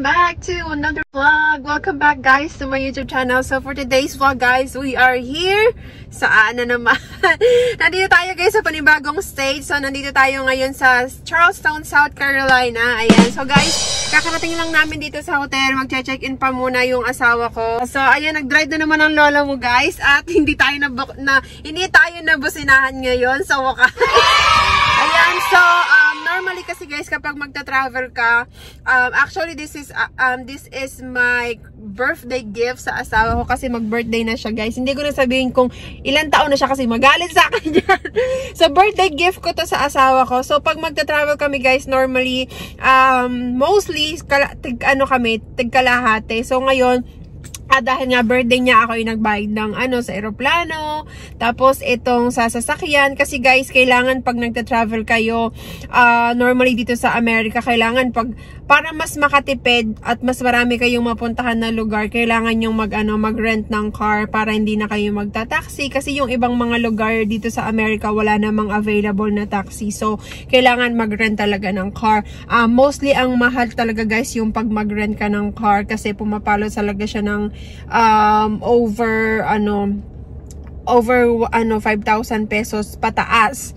welcome back to another vlog. Welcome back guys to my YouTube channel. So for today's vlog guys, we are here. Saan na naman? Nandito tayo guys sa panibagong state. So nandito tayo ngayon sa Charleston, South Carolina. Ayan. So guys, kakarating lang namin dito sa hotel. Magche-check-in pa muna yung asawa ko. So ayan, nag-drive na naman ang lola mo guys. At hindi tayo nabusinahan ngayon. So ayan, so normally kasi guys kapag magta-travel ka, actually this is my birthday gift sa asawa ko kasi mag-birthday na siya guys. Hindi ko na sabihin kung ilang taon na siya kasi magalit sa akin yan. So birthday gift ko to sa asawa ko. So pag magta-travel kami guys, normally mostly tigkalahati. So ngayon dahil nga birthday niya, ako yung nagbayad ng sa eroplano, tapos itong sa sasakyan, kasi guys, kailangan pag nagta-travel kayo, normally dito sa Amerika, kailangan para mas makatipid at mas marami kayong mapuntahan na lugar, kailangan yung mag-rent ng car para hindi na kayo magta-taxi, kasi yung ibang mga lugar dito sa Amerika, wala namang available na taxi, so kailangan mag-rent talaga ng car. Mostly, ang mahal talaga guys, yung pag mag-rent ka ng car, kasi pumapalo talaga siya ng over 5,000 pesos pataas.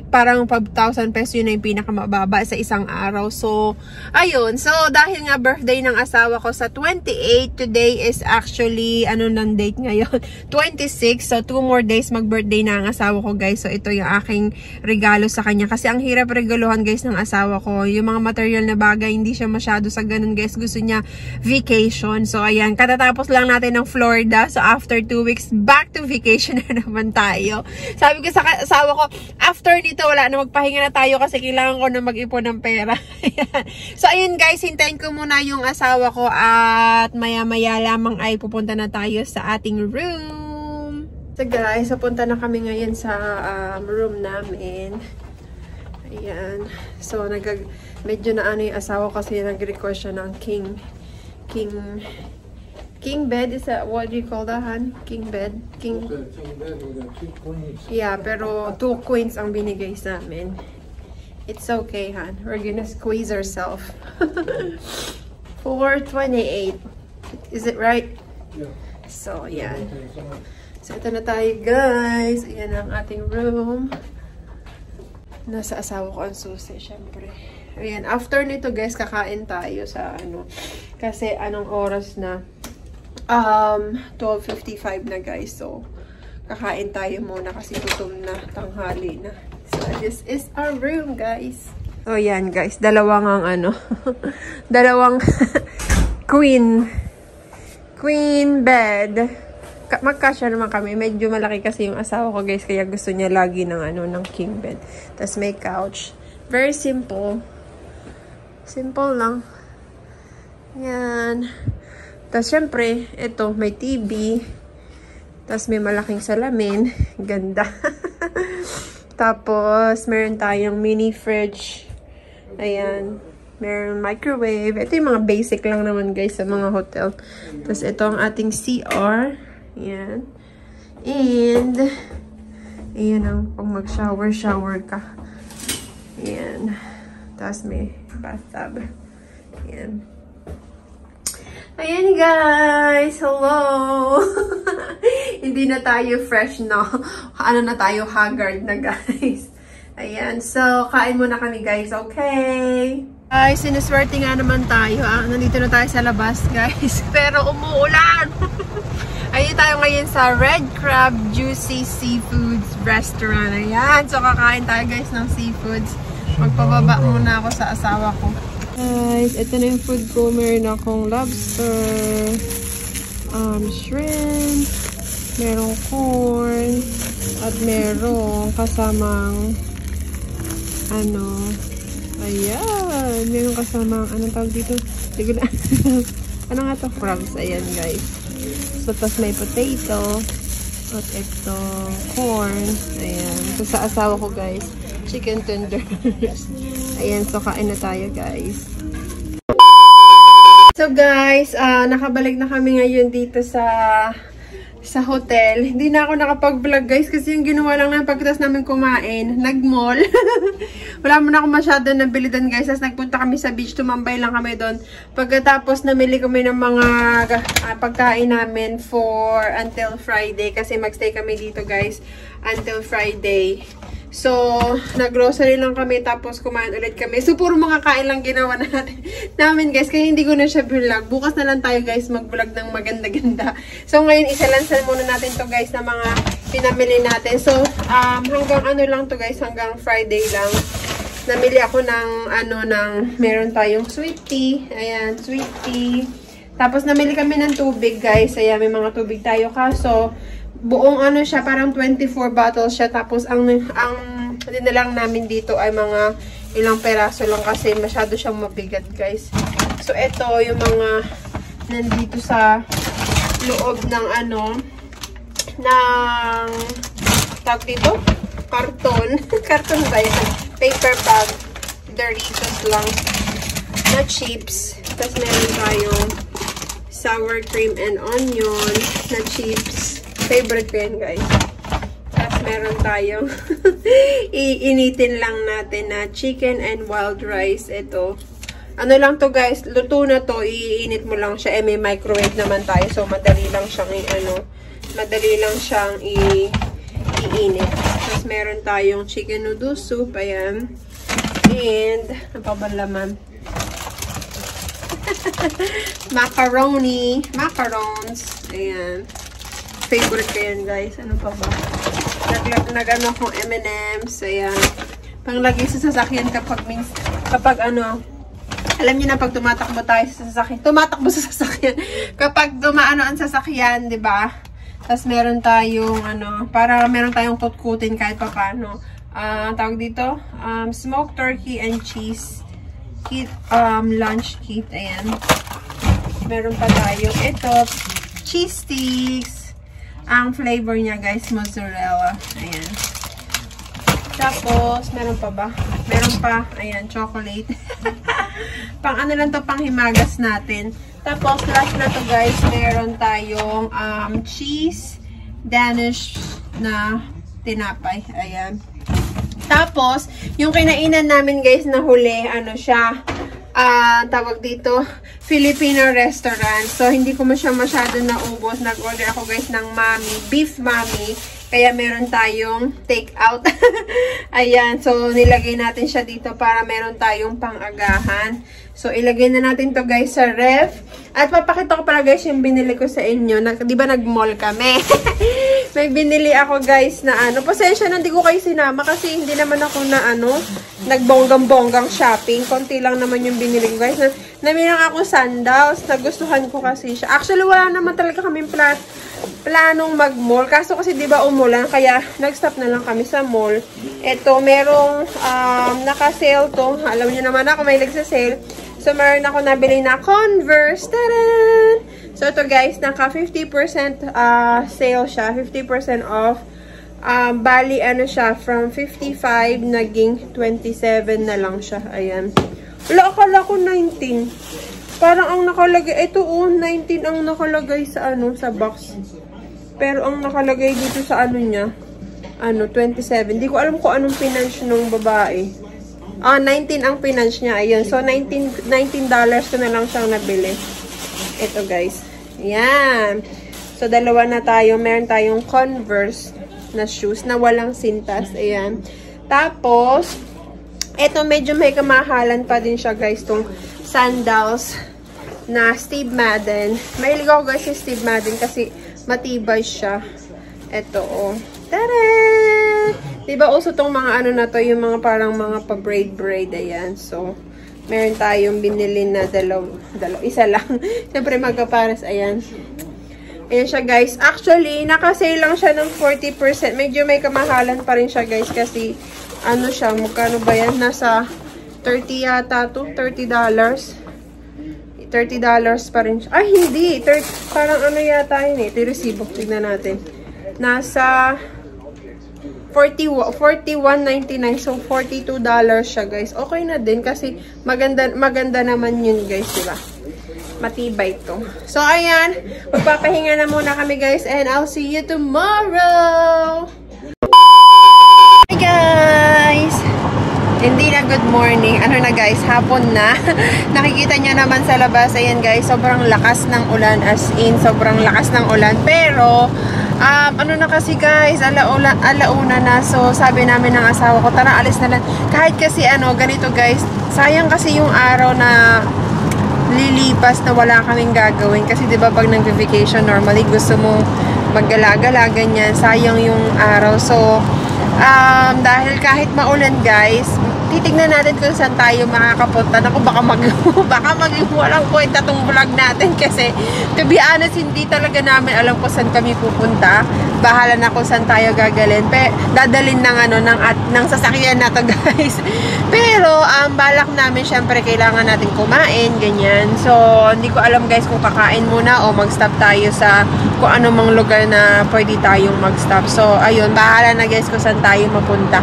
Parang 5,000 pesos yun na yung pinakamababa sa isang araw. So, ayun. So, dahil nga birthday ng asawa ko sa 28, today is actually, ng date ngayon? 26. So, 2 more days mag-birthday na ang asawa ko, guys. So, ito yung aking regalo sa kanya. Kasi ang hirap regaluhan, guys, ng asawa ko. Yung mga material na bagay, hindi siya masyado sa ganun, guys. Gusto niya vacation. So, ayan. Katatapos lang natin ng Florida. So, after 2 weeks, back to vacation na naman tayo. Sabi ko sa asawa ko, after dito wala na, magpahinga na tayo kasi kailangan ko na mag-ipon ng pera. So ayun guys, hintayin ko muna yung asawa ko at maya-maya lamang ay pupunta na tayo sa ating room. So guys, pupunta na kami ngayon sa room namin. Ayan. So medyo na yung asawa kasi nag-request siya ng king bed. Is that what do you call that, Han? King bed? King bed. We got 2 queens. Yeah, pero 2 queens ang binigay sa amin. It's okay, Han. We're gonna squeeze ourselves. 428. Is it right? Yeah. So, yan. So, ito na tayo, guys. Ayan ang ating room. Nasa asawa ko ang susi, syempre. Ayan. After nito, guys, kakain tayo sa kasi anong oras na? 12:55 na guys. So, kakain tayo muna kasi gutom na, tanghali na. So, this is our room guys. So, yan guys. Dalawang dalawang queen bed. Magkasya naman kami. Medyo malaki kasi yung asawa ko guys. Kaya gusto niya lagi ng king bed. Tapos may couch. Very simple. Simple lang. Yan. Tapos, syempre, ito, may TV. Tapos, may malaking salamin. Ganda. Tapos, meron tayong mini fridge. Ayan. Meron microwave. Ito yung mga basic lang naman, guys, sa mga hotel. Tapos, ito ang ating CR. Ayan. And, ayan ang pag mag-shower ka. Ayan. Tapos, may bathtub. Ayan. Ayan guys! Hello! Hindi na tayo fresh, no? Na tayo, haggard na guys. Ayan. So, kain muna kami guys, okay? Guys, sinuswerte nga naman tayo. Nandito na tayo sa labas guys. Pero umuulan! Ayun tayo ngayon sa Red Crab Juicy Seafoods Restaurant. Ayan. So, kakain tayo guys ng seafoods. Magpababa muna ako sa asawa ko. Guys, ito na yung food ko. Meron akong lobster, shrimp, merong corn, at merong kasamang ayan, merong kasamang anong tawag dito? Ano nga to? Crabs. Ayan guys. So, tapos may potato at ito corn. Ayan. So, sa asawa ko guys, chicken tenders. Ayan, so kain na tayo guys. So guys, nakabalik na kami ngayon dito sa sa hotel. Hindi na ako nakapag-vlog guys kasi yung ginawa lang na pagkatapos namin kumain, nag-mall. Wala mo na ako masyado nabili doon guys. Tapos nagpunta kami sa beach, tumambay lang kami doon. Pagkatapos namili kami ng mga pagkain namin for until Friday kasi magstay kami dito guys until Friday. So, nag-grocery lang kami tapos kumain ulit kami. So, puro mga kain lang ginawa namin guys. Kaya hindi ko na siya vlog. Bukas na lang tayo guys mag-vlog ng maganda-ganda. So, ngayon isalansan muna natin to guys na mga pinamili natin. So, hanggang ano lang to guys, hanggang Friday lang. Namili ako ng meron tayong sweet tea. Ayan, sweet tea. Tapos, namili kami ng tubig guys. Ayan, may mga tubig tayo. Kaso, buong siya, parang 24 bottles siya. Tapos, ang dinalang namin dito ay mga ilang peraso lang kasi masyado siyang mabigat, guys. So, ito yung mga nandito sa loob ng ng tawag dito? Karton. Karton ba yan? Paper bag. Doritos lang. Na chips. Tapos, meron tayong sour cream and onion na chips. Favorite ko yan, guys. Tapos, meron tayong iinitin lang natin na chicken and wild rice. Ito. Ano lang to guys, luto na to. Iinit mo lang siya. May microwave naman tayo. So, madali lang siyang iinit. Tapos, meron tayong chicken noodle soup. Ayan. And, ano pa ba laman? Macarons. Ayan. Favorite ko yan, guys. Ano pa ba? Nag-ano akong M&M's. Ayan. Panglagay sa sasakyan kapag alam niyo na pag tumatakbo tayo sa sasakyan. Tumatakbo sa sasakyan. Kapag dumaano ang sasakyan, di ba? Tapos meron tayong, para meron tayong kutkutin kahit pa paano. Tawag dito, smoked turkey and cheese kit, lunch kit. Ayan. Meron pa tayong ito, cheese sticks. Ang flavor niya, guys, mozzarella. Ayan. Tapos, meron pa ba? Meron pa, ayan, chocolate. Pang ano lang to, pang himagas natin. Tapos, last na to, guys, meron tayong cheese Danish na tinapay. Ayan. Tapos, yung kinainan namin, guys, na huli, tawag dito, Filipino restaurant. So, hindi ko siya masyado naubos. Nag-order ako guys ng beef mami. Kaya meron tayong take out. Ayan. So, nilagay natin siya dito para meron tayong pang-agahan. So, ilagay na natin to guys sa ref. At papakita ko pala guys yung binili ko sa inyo. Di ba nag-mall kami? May binili ako guys na pasensya na hindi ko kayo sinama kasi hindi naman ako na nagbonggang-bonggang shopping. Konti lang naman yung binili ko guys. Namilang ako sandals. Nagustuhan ko kasi siya. Actually, wala naman talaga kaming planong mag-mall. Kaso kasi di ba umulan, kaya nag-stop na lang kami sa mall. Ito, merong naka-sale to. Alam niyo naman ako, may nagsa-sale. So, meron ako nabili na Converse. Taran! So, ito guys, naka 50% sale siya. 50% off. Bali, siya, from 55, naging 27 na lang siya. Ayan. Wala, akala ko 19. Parang ang nakalagay, ito 19 ang nakalagay sa sa box. Pero ang nakalagay dito sa niya, 27. Hindi ko alam kung anong pinanch nung babae. 19 ang pinanch niya. Ayun. So, $19 ko na lang siyang nabili. Ito, guys. Ayan. So, dalawa na tayo. Meron tayong Converse na shoes na walang sintas. Ayan. Tapos, ito medyo may kamahalan pa din siya, guys. Itong sandals na Steve Madden. Mahilig ako, guys, yung Steve Madden kasi matibay siya. Ito, oh. Tada! Diba, uso tong mga na to, yung mga parang mga pa-braid-braid, ayan. So, meron tayong binili na isa lang. Siyempre, magkapares, ayan. Ayan siya, guys. Actually, nakasale lang siya ng 40%. Medyo may kamahalan pa rin siya, guys, kasi, siya, magkano ba yan? Nasa 30 yata to, $30. $30 pa rin siya. Ay, hindi. Parang yata yun eh. Ito yung resibo. Tignan natin. Nasa 41.99. So, $42 siya, guys. Okay na din kasi maganda naman yun, guys, diba? Matibay to. So, ayan. Magpapahinga na muna kami, guys. And I'll see you tomorrow! Hi, guys! Hindi na good morning. Ano na, guys? Hapon na. Nakikita nyo naman sa labas. Ayan, guys. Sobrang lakas ng ulan. As in, sobrang lakas ng ulan. Pero, ano na kasi, guys? Alauna na. So, sabi namin ng asawa ko, tara, alis na lang. Kahit kasi, ganito, guys. Sayang kasi yung araw na lilipas na wala kaming gagawin. Kasi, di ba, pag nag-vacation, normally, gusto mo maggala-gala, ganyan. Sayang yung araw. So, dahil kahit maulan, guys, titignan natin kung saan tayo makakapunta. Naku, baka maging walang kwenta tong vlog natin kasi to be honest, hindi talaga namin alam kung saan kami pupunta. Bahala na kung saan tayo dadalhin ng sasakyan na to, guys. Pero balak namin, syempre kailangan natin kumain, ganyan. So, hindi ko alam, guys, kung kakain muna o mag-stop tayo sa kung ano mang lugar na pwede tayong mag-stop. So, ayun, bahala na, guys, kung saan tayo mapunta.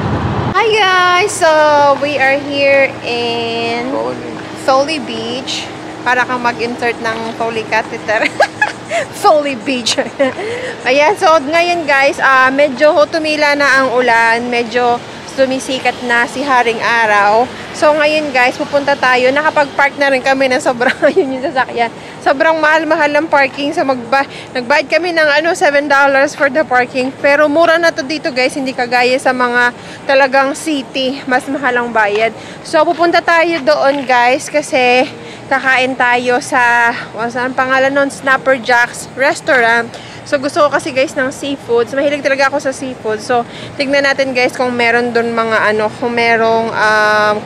Hi, guys! So, we are here in Foley Beach. Para kang mag-insert ng Foley catheter. Foley Beach. Ayan, so ngayon, guys, medyo tumila na ang ulan. Medyo sumisikat na si Haring Araw. So, ngayon, guys, pupunta tayo. Nakapag-park na rin kami na sobrang yun yung sasakyan. Sobrang mahal-mahal ng parking. So, nagbayad kami ng $7 for the parking. Pero mura na to dito, guys. Hindi kagaya sa mga talagang city. Mas mahal ang bayad. So, pupunta tayo doon, guys. Kasi kakain tayo sa, saan pangalan nun? Snapper Jack's Restaurant. So, gusto ko kasi, guys, ng seafoods. Mahilig talaga ako sa seafood. So, tignan natin, guys, kung meron doon mga kung merong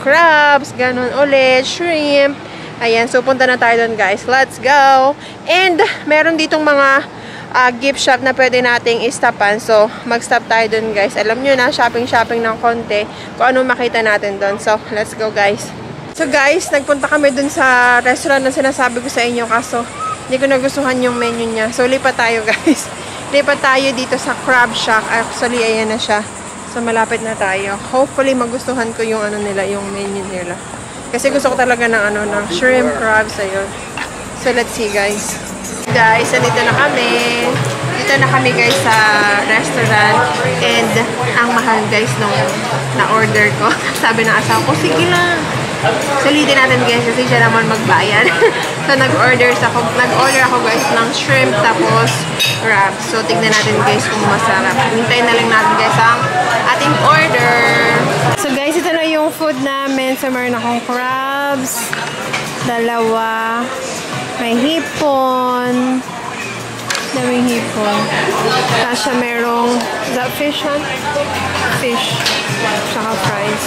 crabs, ganun ulit, shrimp. Ayan, so punta na tayo doon, guys. Let's go! And, meron ditong mga gift shop na pwede nating istapan. So, mag-stop tayo doon, guys. Alam nyo na, shopping ng konti. Kung ano makita natin doon. So, let's go, guys. So, guys, nagpunta kami doon sa restaurant na sinasabi ko sa inyo. Kaso, hindi ko nagustuhan yung menu niya. So, lipat tayo, guys. Lipat tayo dito sa Crab Shack. Actually, ayan na siya. So, malapit na tayo. Hopefully, magustuhan ko yung nila, yung menu nila. Kasi gusto ko talaga ng ng shrimp crabs. Ayun. So, let's see, guys. Guys, nandito na kami. Dito na kami, guys, sa restaurant. And, ang mahal, guys, nung na-order ko. Sabi ng asawa ko, sige lang. Sulitin natin, guys, kasi siya naman magbayad. So, nag-order ako, guys, ng shrimp tapos crab. So, tignan natin, guys, kung masarap. Hintayin na lang natin, guys, ang ating order. So, guys, ito na yung food namin. So, meron akong crabs. Dalawa. May hipon. Daming hipon. Tapos siya merong, is that fish, huh? Fish. Tsaka fries.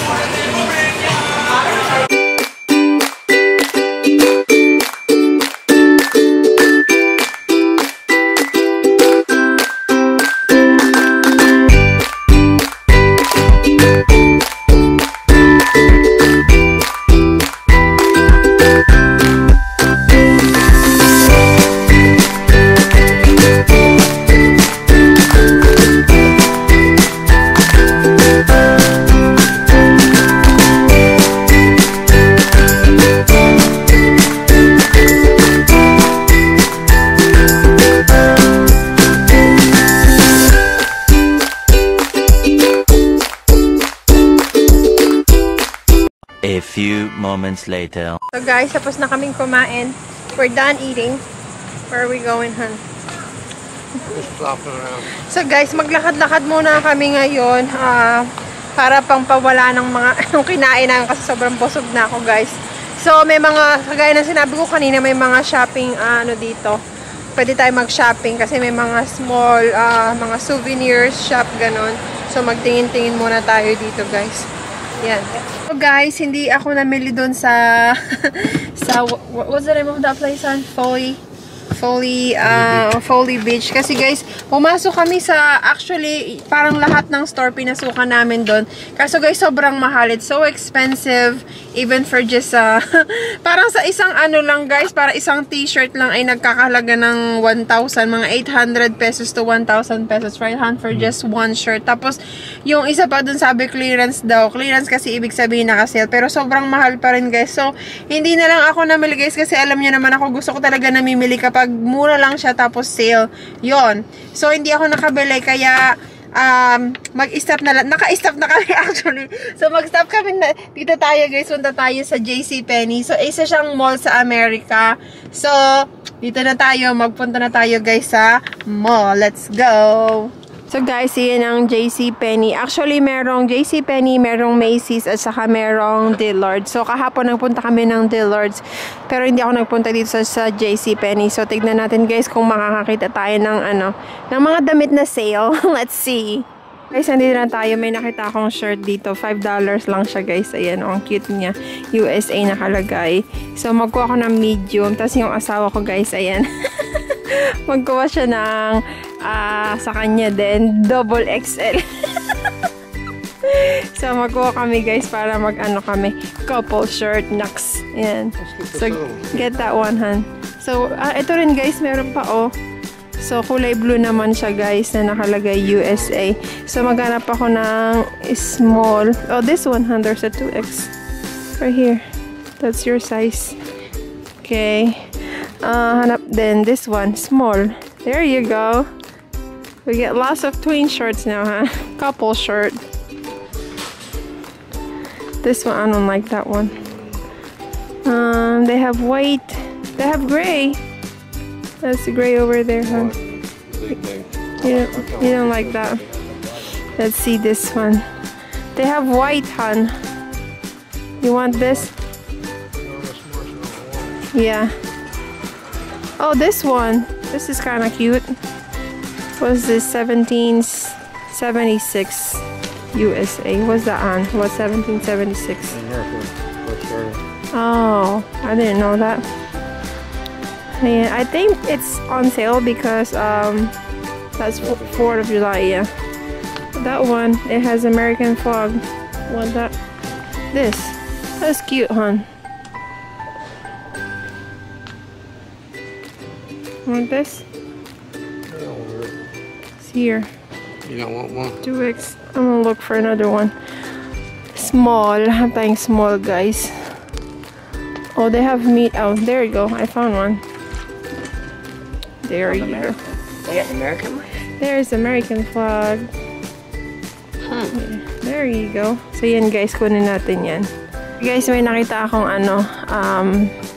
A few moments later. So guys, tapos na kaming kumain. We're done eating. Where are we going, hon? Just flopping around. So guys, maglakad-lakad muna kami ngayon. Para pang pawala ng mga kinain namin kasi sobrang busog na ako, guys. So may mga, kagaya ng sinabi ko kanina, may mga shopping dito. Pwede tayo mag-shopping kasi may mga small, mga souvenirs shop, ganon. So magtingin-tingin muna tayo dito, guys. Yan. So guys, hindi ako namili doon sa what's the name of that place, on? Foley Beach. Kasi guys, pumasok kami sa, actually, parang lahat ng store pinasukan namin doon. Kaso guys, sobrang mahal. It's so expensive. Even for just, parang sa isang ano lang guys, para isang t-shirt lang ay nagkakahalaga ng 1,000. Mga 800 pesos to 1,000 pesos. Right hand for just one shirt. Tapos, yung isa pa doon sabi clearance daw. Clearance kasi ibig sabihin naka-sale. Pero sobrang mahal pa rin guys. So, hindi na lang ako namili guys kasi alam niyo naman ako gusto ko talaga namimili kapag mura lang siya tapos sale. Yon. So, hindi ako nakabili kaya mag-stop na lang. Naka-stop na kami actually. So, mag-stop kami na. Dito tayo guys. Punta tayo sa JCPenney. So, isa siyang mall sa Amerika. So, dito na tayo. Magpunta na tayo guys sa mall. Let's go! So guys, yan ang JCPenney. Actually, merong JCPenney, merong Macy's, at saka merong Dillard's. So kahapon nagpunta kami ng Dillard's, pero hindi ako nagpunta dito sa JCPenney. So tignan natin guys kung makakakita tayo ng ng mga damit na sale. Let's see. Guys, nandito na tayo. May nakita akong shirt dito. $5 lang siya guys. Ayan, ang cute niya. USA nakalagay. So magkuha ako ng medium. Tapos yung asawa ko guys, ayan. Magkuha siya ng sa kanya din double XL. So magkuha kami guys para mag-ano kami, couple shirt next. Ayan. So get that one, Han. So ito rin guys, meron pa So kulay blue naman siya guys na nakalagay USA. So maghanap ako ng small. Oh, this one, Han, there's a 2X right here. That's your size. Okay. Hanap din this one, small. There you go. We get lots of twin shirts now, huh? Couple shirt. This one, I don't like that one. They have white. They have gray. That's the gray over there, huh? You don't like that. Let's see this one. They have white, hon. You want this? Yeah. Oh, this one. This is kind of cute. What's this? 1776 USA. What's that on? What's 1776? Oh, I didn't know that. Yeah, I think it's on sale because that's 4th of July. Yeah, that one, it has American flag. Want that? This. That's cute, hon. Want this? Here. You don't want one? 2X. I'm gonna look for another one. Small. I'm buying small, guys. Oh, they have meat. Oh, there you go. I found one. There you go. They got American one? There's American flag. There you go. So yan guys, kunin natin yan. Guys, may nakita akong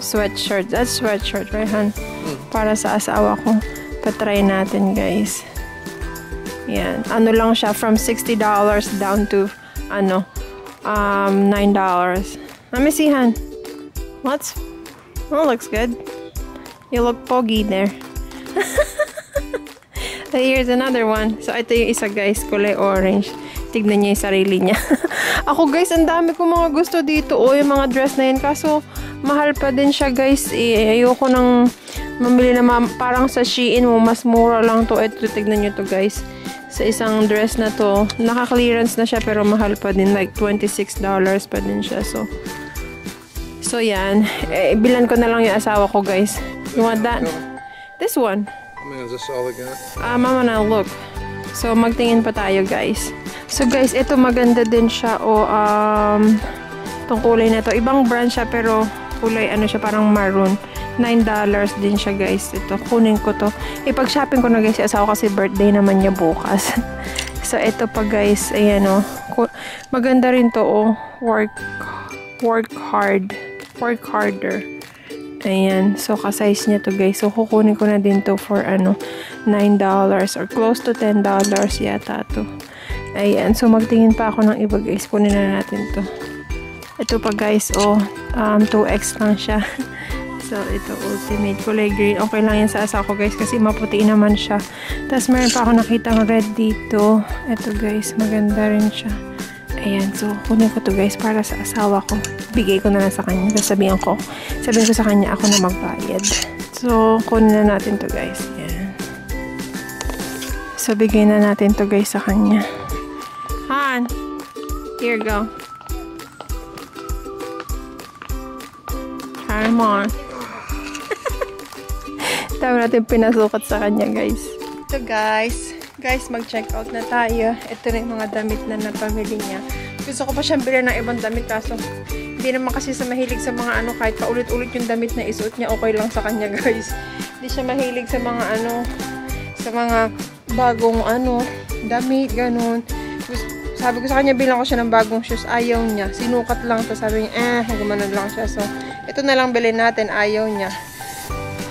sweatshirt. That's sweatshirt, right, Han? Para sa asawa ko. Patry natin, guys. Yan. Ano lang siya, from $60 down to, $9. Let me see, Han. Oh, looks good. You look poggy there. Here's another one. So, ito yung isa, guys. Kulay orange. Tignan niya yung sarili niya. Ako, guys, ang dami ko mga gusto dito. Yung mga dress na yun. Kaso, mahal pa din siya, guys. Ayoko nang mamili na parang sa Shein mo. Mas mura lang to. Ito, tignan nyo to, guys. Sa isang dress na to, naka-clearance na siya pero mahal pa din, like $26 pa din siya. So yan, bilan ko na lang yung asawa ko, guys. You want that? This one. I mean, is this all they got? Mama na look. So magtingin pa tayo, guys. So guys, ito maganda din siya. Itong kulay na to, ibang brand siya pero kulay ano siya, parang maroon. $9 din siya, guys. Ito, kunin ko to. Ipag-shopping ko na, guys, si asawa kasi birthday naman niya bukas. So, ito pa, guys. Ayan, maganda rin to, Work harder. Ayan. So, ka-size niya to, guys. So, kukunin ko na din to for, $9 or close to $10 yata to. Ayan. So, magtingin pa ako ng iba, guys. Kunin na natin to. Ito pa, guys, 2X lang siya. So, ito, ultimate. Kulay green. Okay lang yan sa asawa ko, guys, kasi maputi naman siya. Tapos, meron pa ako nakitang red dito. Ito, guys, maganda rin siya. Ayan. So, kunin ko to, guys, para sa asawa ko. Bigay ko na lang sa kanya. Tapos, sabihin ko sa kanya ako na magbayad. So, kunin na natin to guys. Yan. So, bigay na natin to guys sa kanya. Han! Here, go. Come on. Tama natin pinasukat sa kanya guys. So guys, mag-check out na tayo. Ito na yung mga damit na napamili niya. Gusto ko pa siyang bilhin ng ibang damit kaso hindi naman kasi sa mahilig sa mga ano, kahit paulit-ulit yung damit na isuot niya, okay lang sa kanya guys. Hindi siya mahilig sa mga ano, sa mga bagong ano, damit, ganun. Sabi ko sa kanya, bilang ko siya ng bagong shoes, ayaw niya. Sinukat lang to, sabi niya, gumanon lang siya. So, ito na lang bilhin natin, ayaw niya.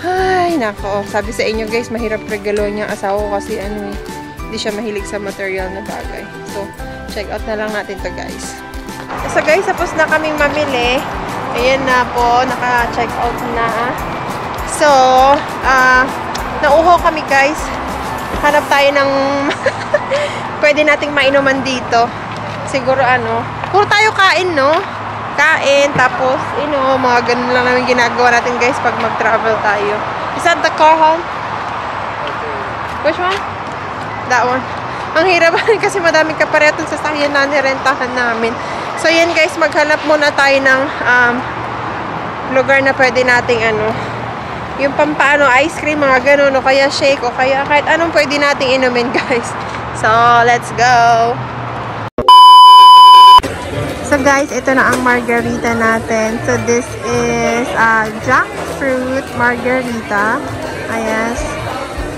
Ay, nako. Sabi sa inyo guys, mahirap regalo niya asawa ko kasi ano, hindi siya mahilig sa material na bagay. So, check out na lang natin to guys. So guys, tapos na kaming mamili. Ayan na po, naka-check out na. So, nauho kami guys. Hanap tayo ng pwede nating mainuman dito. Siguro ano, puro tayo kain, no? Kain, tapos, mga ganun lang namin ginagawa natin guys pag mag-travel tayo. Is that the car, hon? Which one? That one. Ang hirap kasi madaming kaparetong sasakyan na nirentahan namin. So, yan guys, maghanap muna tayo ng lugar na pwede nating yung pampaano, ice cream, mga ganun, o kaya shake, o kaya kahit anong pwede nating inumin guys. So, let's go! So guys, ito na ang margarita natin. So this is jackfruit margarita. Ayan.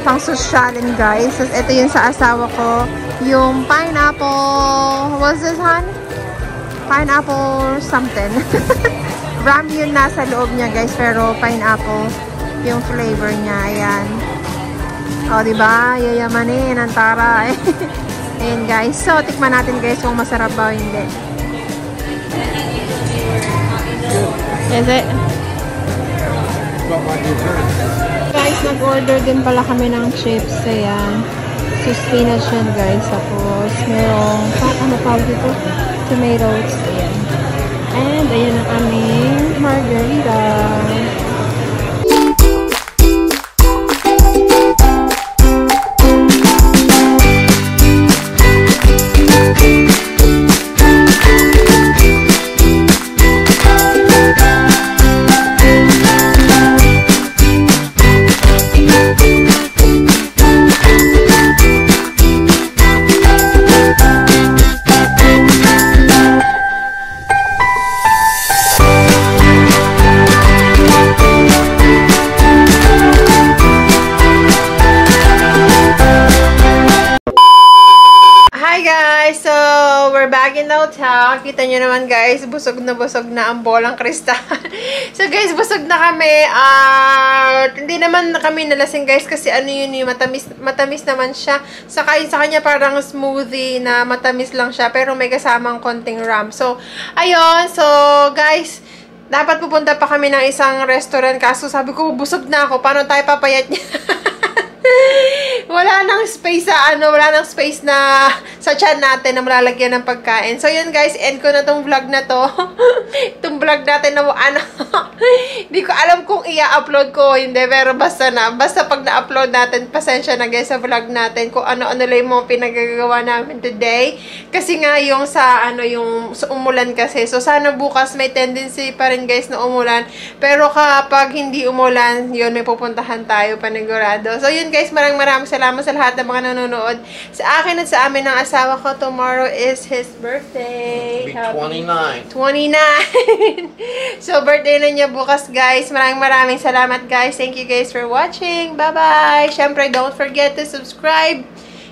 Pang sosyalin guys. So ito yung sa asawa ko. Yung pineapple. What's this, hon? Pineapple something. Ram yun nasa loob niya guys. Pero pineapple yung flavor niya. Ayan. O diba? Yayamanin ang taray. Ayan guys. So tikman natin guys kung masarap ba o hindi. Is it? Guys, nag-order din pala kami ng chips. Ayan. So, spinach yan guys. Tapos, merong, ano tawag dito? Tomatoes. Ayan. And, ayan ang aming margarita. Back in the hotel. Kita nyo naman guys, busog na ang bolang kristal. So guys, busog na kami. Hindi naman kami nalasing guys kasi ano yun yung matamis naman siya. Saka yun sa kanya parang smoothie na matamis lang siya pero may kasamang konting rum. So, ayun. So, guys, dapat pupunta pa kami ng isang restaurant kaso sabi ko, busog na ako. Paano tayo papayat niya? Wala nang space sa wala nang space na sa tiyan natin na malalagyan ng pagkain. So, yun guys, end ko na tong vlog na to. Itong vlog natin na hindi ko alam kung i-upload ko hindi, pero basta pag na-upload natin, pasensya na guys sa vlog natin kung ano-ano lang yung pinagagawa namin today. Kasi nga yung yung umulan kasi. So, sana bukas may tendency pa rin guys na umulan. Pero kapag hindi umulan, yun, may pupuntahan tayo panigurado. So, yun guys, maraming salamat sa lahat ng mga nanonood sa akin at sa amin ng asawa ko. Tomorrow is his birthday. 29. 29. So, birthday na niya bukas, guys. Maraming salamat, guys. Thank you, guys, for watching. Bye-bye. Syempre, don't forget to subscribe.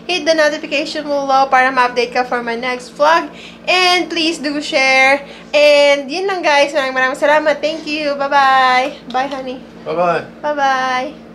Hit the notification below para ma-update ka for my next vlog. And please do share. And yun lang, guys. Maraming salamat. Thank you. Bye-bye. Bye, honey. Bye-bye. Bye-bye.